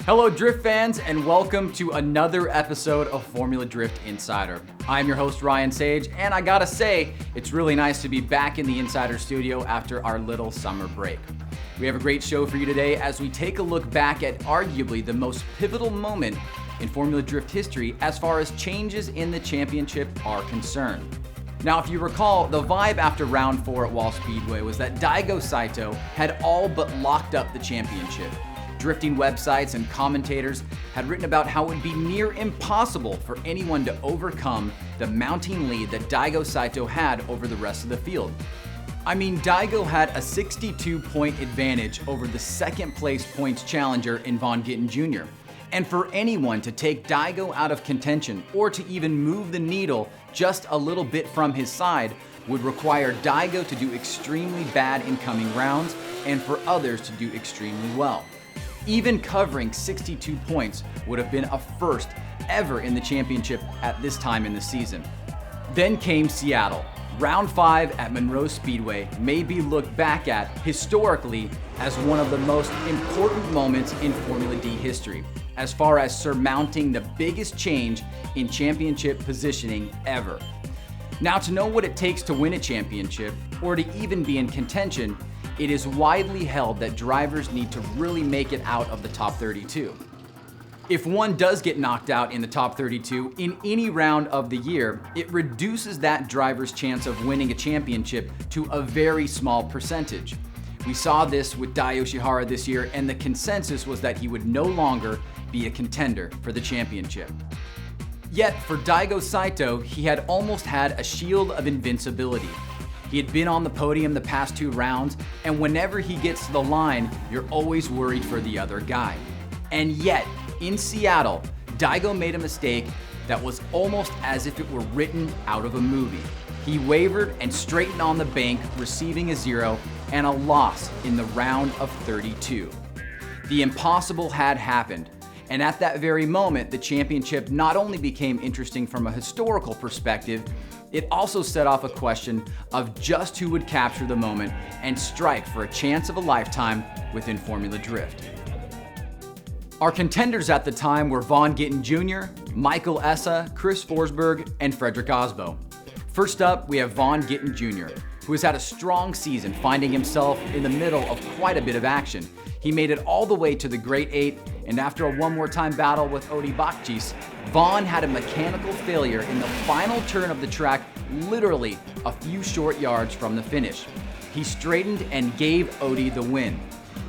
Hello Drift fans, and welcome to another episode of Formula Drift Insider. I'm your host Ryan Sage, and I gotta say, it's really nice to be back in the Insider studio after our little summer break. We have a great show for you today as we take a look back at arguably the most pivotal moment in Formula Drift history as far as changes in the championship are concerned. Now, if you recall, the vibe after round 4 at Wall Speedway was that Daigo Saito had all but locked up the championship. Drifting websites and commentators had written about how it would be near impossible for anyone to overcome the mounting lead that Daigo Saito had over the rest of the field. I mean, Daigo had a 62-point advantage over the second place points challenger in Vaughn Gittin Jr. And for anyone to take Daigo out of contention or to even move the needle just a little bit from his side would require Daigo to do extremely bad in coming rounds and for others to do extremely well. Even covering 62 points would have been a first ever in the championship at this time in the season. Then came Seattle. Round 5 at Monroe Speedway may be looked back at historically as one of the most important moments in Formula D history, as far as surmounting the biggest change in championship positioning ever. Now, to know what it takes to win a championship, or to even be in contention, it is widely held that drivers need to really make it out of the top 32. If one does get knocked out in the top 32 in any round of the year, it reduces that driver's chance of winning a championship to a very small percentage. We saw this with Dai Yoshihara this year, and the consensus was that he would no longer be a contender for the championship. Yet for Daigo Saito, he had almost had a shield of invincibility. He had been on the podium the past 2 rounds, and whenever he gets to the line, you're always worried for the other guy. And yet, in Seattle, Daigo made a mistake that was almost as if it were written out of a movie. He wavered and straightened on the bank, receiving a 0 and a loss in the round of 32. The impossible had happened. And at that very moment, the championship not only became interesting from a historical perspective, it also set off a question of just who would capture the moment and strike for a chance of a lifetime within Formula Drift. Our contenders at the time were Vaughn Gittin Jr., Michael Essa, Chris Forsberg, and Frederick Osbo. First up, we have Vaughn Gittin Jr., who has had a strong season, finding himself in the middle of quite a bit of action. He made it all the way to the Great 8, and after a one-more-time battle with Odi Bakchis, Vaughn had a mechanical failure in the final turn of the track, literally a few short yards from the finish. He straightened and gave Odi the win.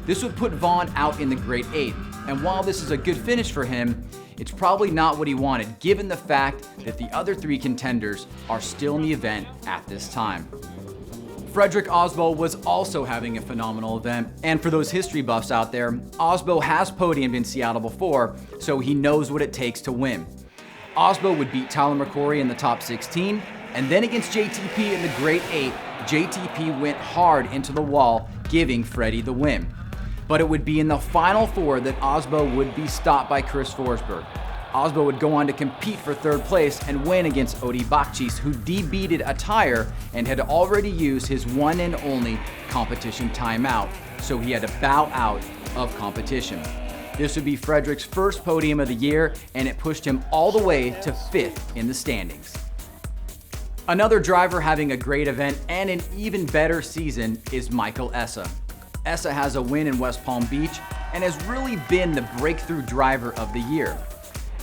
This would put Vaughn out in the Great 8, and while this is a good finish for him, it's probably not what he wanted, given the fact that the other 3 contenders are still in the event at this time. Frederick Osbo was also having a phenomenal event, and for those history buffs out there, Osbo has podiumed in Seattle before, so he knows what it takes to win. Osbo would beat Tyler McCrory in the top 16, and then against JTP in the Great 8, JTP went hard into the wall, giving Freddie the win. But it would be in the final 4 that Osbo would be stopped by Chris Forsberg. Osbo would go on to compete for 3rd place and win against Odi Bakchis, who debeated a tire and had already used his one and only competition timeout, so he had to bow out of competition. This would be Frederick's first podium of the year, and it pushed him all the way to 5th in the standings. Another driver having a great event and an even better season is Michael Essa. Essa has a win in West Palm Beach and has really been the breakthrough driver of the year.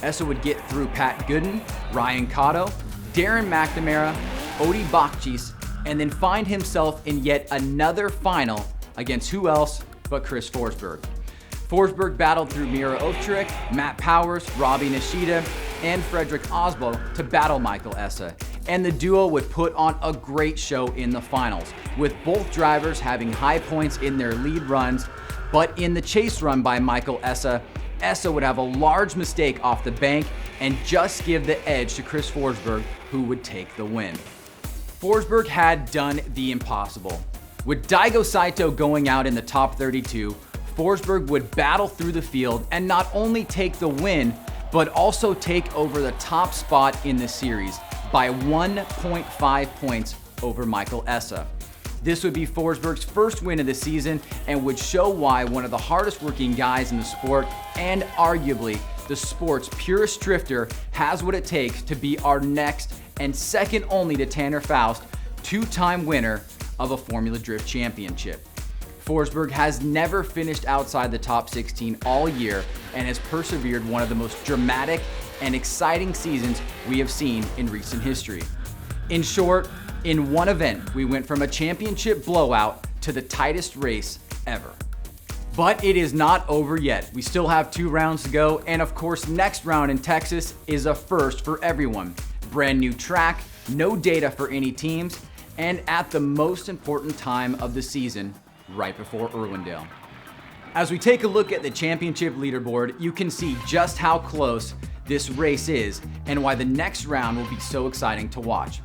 Essa would get through Pat Gooden, Ryan Cotto, Darren McNamara, Odi Bakchis, and then find himself in yet another final against who else but Chris Forsberg. Forsberg battled through Mira Oetrich, Matt Powers, Robbie Nishida, and Frederick Osbo to battle Michael Essa, and the duo would put on a great show in the finals, with both drivers having high points in their lead runs, but in the chase run by Michael Essa, Essa would have a large mistake off the bank and just give the edge to Chris Forsberg, who would take the win. Forsberg had done the impossible. With Daigo Saito going out in the top 32, Forsberg would battle through the field and not only take the win, but also take over the top spot in the series by 1.5 points over Michael Essa. This would be Forsberg's first win of the season and would show why one of the hardest working guys in the sport and arguably the sport's purest drifter has what it takes to be our next and second only to Tanner Faust, two-time winner of a Formula Drift championship. Forsberg has never finished outside the top 16 all year and has persevered one of the most dramatic and exciting seasons we have seen in recent history. In short, in one event, we went from a championship blowout to the tightest race ever. But it is not over yet. We still have 2 rounds to go, and of course, next round in Texas is a first for everyone. Brand new track, no data for any teams, and at the most important time of the season, right before Irwindale. As we take a look at the championship leaderboard, you can see just how close this race is and why the next round will be so exciting to watch.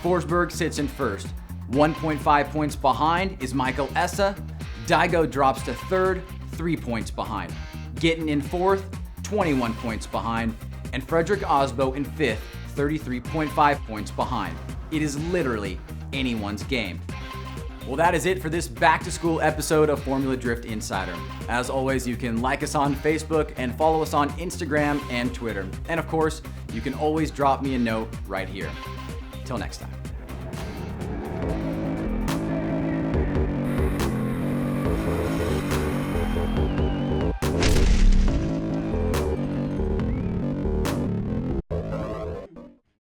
Forsberg sits in first. 1.5 points behind is Michael Essa. Daigo drops to third, 3 points behind. Gittin in fourth, 21 points behind. And Frederick Osbo in fifth, 33.5 points behind. It is literally anyone's game. Well, that is it for this back-to-school episode of Formula Drift Insider. As always, you can like us on Facebook and follow us on Instagram and Twitter. And of course, you can always drop me a note right here. Till next time.